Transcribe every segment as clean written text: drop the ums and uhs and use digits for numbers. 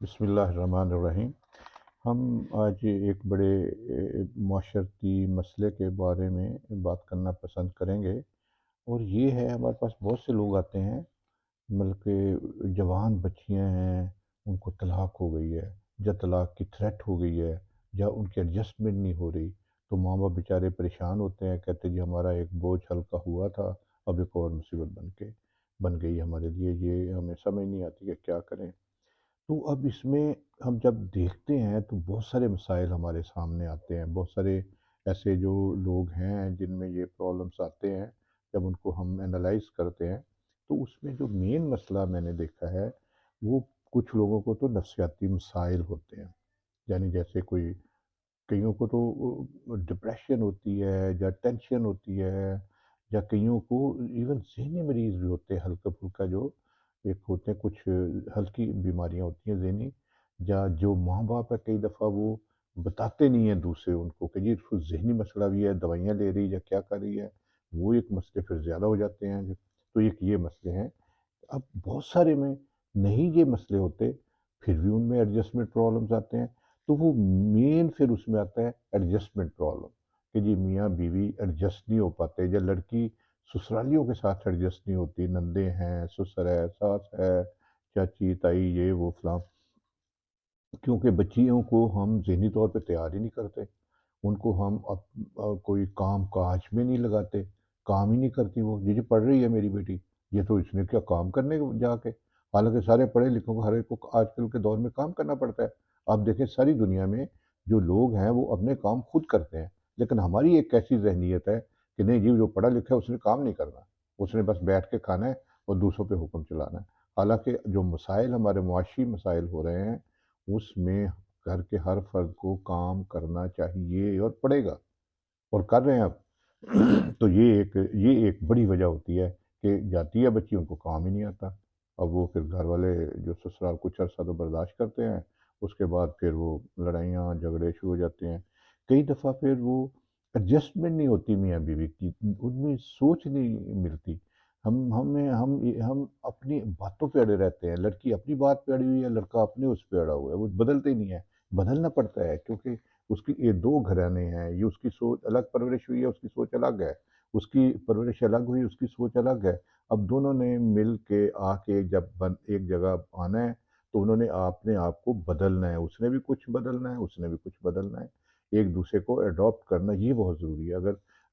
بسم اللہ الرحمن الرحیم۔ ہم آج ایک بڑے معاشرتی مسئلے کے بارے میں بات کرنا پسند کریں گے، اور یہ ہے ہمارے پاس بہت سے لوگ آتے ہیں، بلکہ جوان بچیاں ہیں، ان کو طلاق ہو گئی ہے، یا طلاق کی تھریٹ ہو گئی ہے، یا ان کی ایڈجسٹمنٹ نہیں ہو رہی، تو ماں باپ بیچارے پریشان ہوتے ہیں، کہتے جی ہمارا ایک بوجھ ہلکا ہوا تھا، اب ایک اور مصیبت بن گئی ہمارے لیے، یہ ہمیں سمجھ نہیں آتی کہ کیا کریں۔ تو اب اس میں ہم جب دیکھتے ہیں تو بہت سارے مسائل ہمارے سامنے آتے ہیں، بہت سارے ایسے جو لوگ ہیں جن میں یہ پرابلمس آتے ہیں، جب ان کو ہم انالائز کرتے ہیں تو اس میں جو مین مسئلہ میں نے دیکھا ہے وہ کچھ لوگوں کو تو نفسیاتی مسائل ہوتے ہیں، یعنی جیسے کوئی کئیوں کو تو ڈپریشن ہوتی ہے یا ٹینشن ہوتی ہے، یا کئیوں کو ایون ذہنی مریض بھی ہوتے ہیں، ہلکا پھلکا جو ایک ہوتے ہیں، کچھ ہلکی بیماریاں ہوتی ہیں ذہنی، یا جو ماں باپ ہے کئی دفعہ وہ بتاتے نہیں ہیں دوسرے ان کو کہ جی اس کو ذہنی مسئلہ بھی ہے، دوائیاں لے رہی یا کیا کر رہی ہے، وہ ایک مسئلے پھر زیادہ ہو جاتے ہیں۔ تو ایک یہ مسئلے ہیں۔ اب بہت سارے میں نہیں یہ مسئلے ہوتے، پھر بھی ان میں ایڈجسٹمنٹ پرابلمس آتے ہیں، تو وہ مین پھر اس میں آتا ہے ایڈجسٹمنٹ پرابلم، کہ جی میاں بیوی ایڈجسٹ نہیں ہو پاتے، یا لڑکی سسرالیوں کے ساتھ ایڈجسٹ نہیں ہوتی، نندے ہیں، سسر ہے، ساس ہے، چاچی تائی یہ وہ فلاں، کیونکہ بچیوں کو ہم ذہنی طور پہ تیار ہی نہیں کرتے، ان کو ہم کوئی کام کاج میں نہیں لگاتے، کام ہی نہیں کرتی وہ، جی پڑھ رہی ہے میری بیٹی، یہ تو اس نے کیا کام کرنے جا کے، حالانکہ سارے پڑھے لکھوں کو ہر ایک کو آج کل کے دور میں کام کرنا پڑتا ہے۔ آپ دیکھیں ساری دنیا میں جو لوگ ہیں وہ اپنے کام خود کرتے ہیں، لیکن ہماری ایک ایسی ذہنیت ہے کہ نہیں جی جو پڑھا لکھا ہے اس نے کام نہیں کرنا، اس نے بس بیٹھ کے کھانا ہے اور دوسروں پہ حکم چلانا ہے۔ حالانکہ جو مسائل ہمارے معاشی مسائل ہو رہے ہیں اس میں گھر کے ہر فرد کو کام کرنا چاہیے اور پڑے گا، اور کر رہے ہیں اب تو یہ ایک بڑی وجہ ہوتی ہے کہ جاتی ہے بچی، ان کو کام ہی نہیں آتا، اب وہ پھر گھر والے جو سسرال کچھ عرصہ تو برداشت کرتے ہیں، اس کے بعد پھر وہ لڑائیاں جھگڑے شروع ہو جاتے ہیں، کئی دفعہ پھر وہ ایڈجسٹمنٹ نہیں ہوتی میاں بیوی کی، ان میں سوچ نہیں ملتی، ہم اپنی باتوں پہ اڑے رہتے ہیں، لڑکی اپنی بات پہ اڑی ہوئی ہے، لڑکا اپنے اس پہ اڑا ہوا ہے، وہ بدلتے ہی نہیں ہے، بدلنا پڑتا ہے کیونکہ اس کی یہ دو گھرانے ہیں، یہ اس کی سوچ الگ پرورش ہوئی ہے، اس کی سوچ الگ ہے، اس کی پرورش الگ ہوئی، اس کی سوچ الگ ہے، اب دونوں نے مل کے آ کے جب ایک جگہ آنا ہے تو انہوں نے اپنے آپ کو بدلنا ہے، اس نے بھی کچھ بدلنا ہے، اس نے بھی کچھ بدلنا ہے، ایک دوسرے کو اڈاپٹ کرنا یہ بہت ضروری ہے،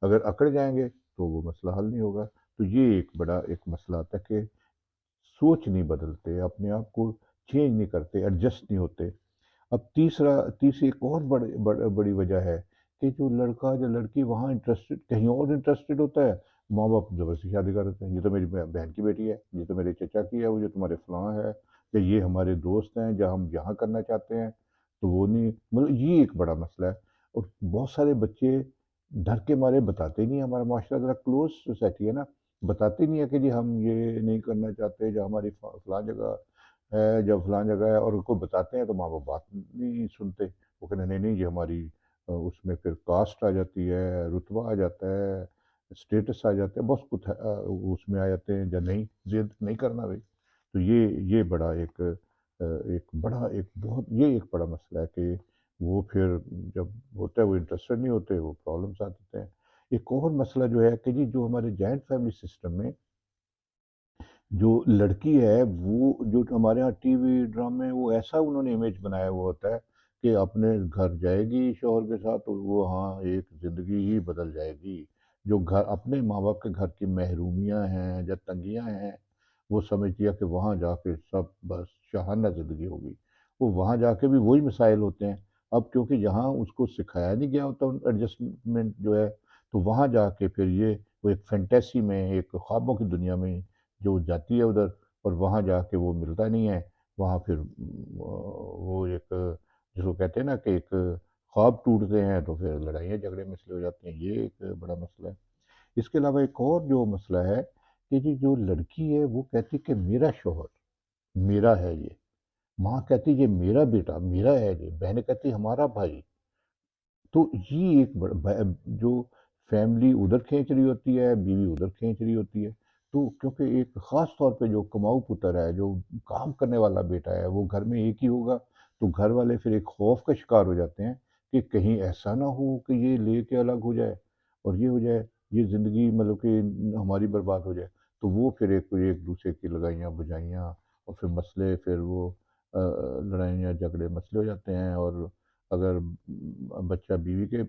اگر اکڑ جائیں گے تو وہ مسئلہ حل نہیں ہوگا۔ تو یہ ایک بڑا ایک مسئلہ آتا ہے کہ سوچ نہیں بدلتے، اپنے آپ کو چینج نہیں کرتے، ایڈجسٹ نہیں ہوتے۔ اب تیسری ایک اور بڑی وجہ ہے کہ جو لڑکا یا لڑکی وہاں انٹرسٹڈ کہیں اور انٹرسٹڈ ہوتا ہے، ماں باپ زبردستی شادی کر دیتے ہیں، یہ تو میری بہن کی بیٹی ہے، یہ تو میرے چچا کی ہے، وہ جو تمہارے فلاں ہے، یا یہ ہمارے دوست ہیں جو ہم یہاں کرنا چاہتے ہیں، تو وہ نہیں، مطلب یہ ایک بڑا مسئلہ ہے۔ اور بہت سارے بچے ڈر کے مارے بتاتے ہی نہیں، ہمارا معاشرہ ذرا کلوز سوسائٹی ہے نا، بتاتے نہیں ہے کہ جی ہم یہ نہیں کرنا چاہتے، جو ہماری فلاں جگہ ہے، جب فلاں جگہ ہے، اور ان کو بتاتے ہیں تو ماں باپ بات نہیں سنتے، وہ کہتے ہیں نہیں نہیں یہ ہماری اس میں پھر کاسٹ آ جاتی ہے، رتبہ آ جاتا ہے، اسٹیٹس آ جاتا ہے، بہت کچھ اس میں آ جاتے ہیں، یا نہیں ضد نہیں کرنا بھائی۔ تو یہ بڑا ایک بڑا ایک بہت یہ ایک بڑا مسئلہ ہے کہ وہ پھر جب ہوتا ہے وہ انٹرسٹڈ نہیں ہوتے، وہ پرابلمس آ جاتے ہیں۔ ایک اور مسئلہ جو ہے کہ جی جو ہمارے جوائنٹ فیملی سسٹم میں جو لڑکی ہے وہ جو ہمارے ہاں ٹی وی ڈرامے وہ ایسا انہوں نے امیج بنایا ہوا ہوتا ہے کہ اپنے گھر جائے گی شوہر کے ساتھ تو وہ ہاں ایک زندگی ہی بدل جائے گی، جو گھر اپنے ماں باپ کے گھر کی محرومیاں ہیں یا تنگیاں ہیں وہ سمجھ لیا کہ وہاں جا کے سب بس شاہانہ زندگی ہوگی، وہ وہاں جا کے بھی وہی مسائل ہوتے ہیں، اب کیونکہ یہاں اس کو سکھایا نہیں گیا ہوتا ایڈجسٹمنٹ جو ہے، تو وہاں جا کے پھر یہ وہ ایک فینٹیسی میں ایک خوابوں کی دنیا میں جو جاتی ہے ادھر، اور وہاں جا کے وہ ملتا نہیں ہے، وہاں پھر وہ ایک جس کو کہتے ہیں نا کہ ایک خواب ٹوٹتے ہیں تو پھر لڑائیاں جھگڑے مسئلے ہو جاتے ہیں، یہ ایک بڑا مسئلہ ہے۔ اس کے علاوہ ایک اور جو مسئلہ ہے کہ جی جو لڑکی ہے وہ کہتی کہ میرا شوہر میرا ہے، یہ ماں کہتی یہ میرا بیٹا میرا ہے، یہ بہنیں کہتی ہمارا بھائی، تو یہ ایک جو فیملی ادھر کھینچ رہی ہوتی ہے، بیوی ادھر کھینچ رہی ہوتی ہے، تو کیونکہ ایک خاص طور پہ جو کماؤ پتر ہے، جو کام کرنے والا بیٹا ہے، وہ گھر میں ایک ہی ہوگا، تو گھر والے پھر ایک خوف کا شکار ہو جاتے ہیں کہ کہیں ایسا نہ ہو کہ یہ لے کے الگ ہو جائے اور یہ ہو جائے، یہ زندگی مطلب کہ ہماری برباد ہو جائے۔ تو وہ پھر ایک دوسرے کی لگائیاں بجائیاں اور پھر مسئلے، پھر وہ لڑائیاں جھگڑے مسئلے ہو جاتے ہیں۔ اور اگر بچہ بیوی کے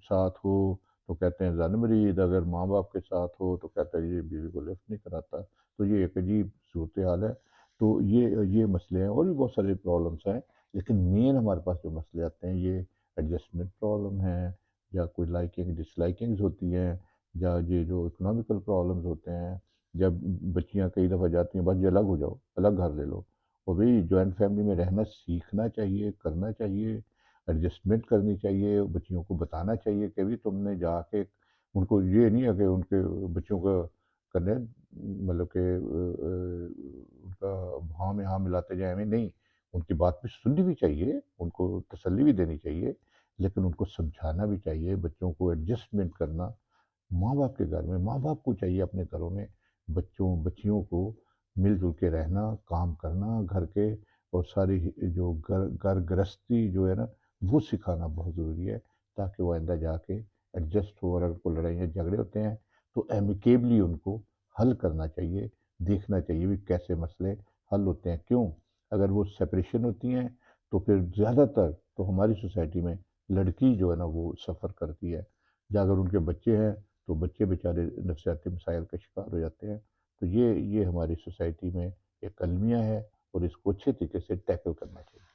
ساتھ ہو تو کہتے ہیں زن مرید، اگر ماں باپ کے ساتھ ہو تو کہتا ہے یہ بیوی کو لفٹ نہیں کراتا۔ تو یہ ایک عجیب صورتحال ہے۔ تو یہ مسئلے ہیں، اور بھی بہت سارے پرابلمس ہیں، لیکن مین ہمارے پاس جو مسئلے آتے ہیں یہ ایڈجسٹمنٹ پرابلم ہیں، یا کوئی لائکنگ ڈس لائکنگز ہوتی ہیں، یا یہ جو اکنامیکل پرابلمز ہوتے ہیں، جب بچیاں کئی دفعہ جاتی ہیں بس یہ الگ ہو جاؤ، الگ گھر لے لو۔ اور بھئی جوائنٹ فیملی میں رہنا سیکھنا چاہیے، کرنا چاہیے، ایڈجسٹمنٹ کرنی چاہیے، بچیوں کو بتانا چاہیے کہ بھی تم نے جا کے ان کو یہ نہیں ہے کہ ان کے بچوں کا کرنے مطلب کہ ان کا ہاں میں ہاں ملاتے جائیں، ہمیں نہیں، ان کی بات بھی سننی بھی چاہیے، ان کو تسلی بھی دینی چاہیے، لیکن ان کو سمجھانا بھی چاہیے۔ بچوں کو ایڈجسٹمنٹ کرنا ماں باپ کے گھر میں، ماں باپ کو چاہیے اپنے گھروں میں بچیوں کو مل جل کے رہنا، کام کرنا گھر کے، اور ساری جو گھر گرہستی جو ہے نا وہ سکھانا بہت ضروری ہے، تاکہ وہ آئندہ جا کے ایڈجسٹ ہو، اور اگر کوئی لڑائیاں جھگڑے ہوتے ہیں تو ایمیکیبلی ان کو حل کرنا چاہیے، دیکھنا چاہیے بھی کیسے مسئلے حل ہوتے ہیں۔ کیوں؟ اگر وہ سپریشن ہوتی ہیں تو پھر زیادہ تر تو ہماری سوسائٹی میں لڑکی جو ہے نا وہ سفر کرتی ہے، یا اگر ان کے بچے ہیں تو بچے بیچارے نفسیاتی مسائل کا شکار ہو جاتے ہیں۔ تو یہ ہماری سوسائٹی میں ایک المیہ ہے، اور اس کو اچھے طریقے سے ٹیکل کرنا چاہیے۔